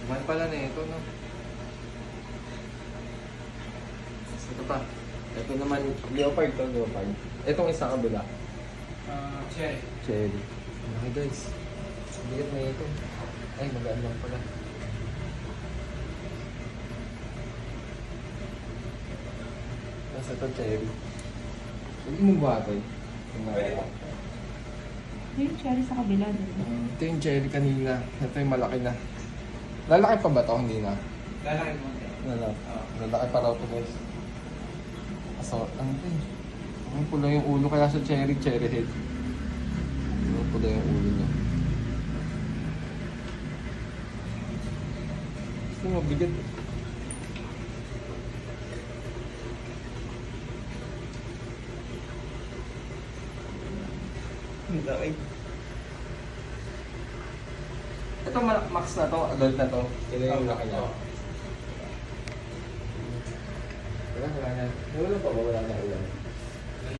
Mahal pala na ito, no? Ito pa. Ito naman, leopard to, leopard. Itong isa kabila. Cherry. Cherry. Okay guys. Bigat na ito. Ay, magaan lang pala. Nasa ito, cherry. Hindi mo batay. Yung cherry sa kabila din. Ito yung cherry kanina. Ito yung malaki na. Lalaki pa ba ito? Hindi na. Lalaki mo. Lalaki pa raw ito guys. So, ano ito eh? Ang pula yung ulo kaya sa cherry head. Ang pula yung ulo niya. Gusto mo bigat eh. Laki. Ito max na to, adult na to. Ito yung laki niya. Wala na. Wala pa ba? Wala na ulan.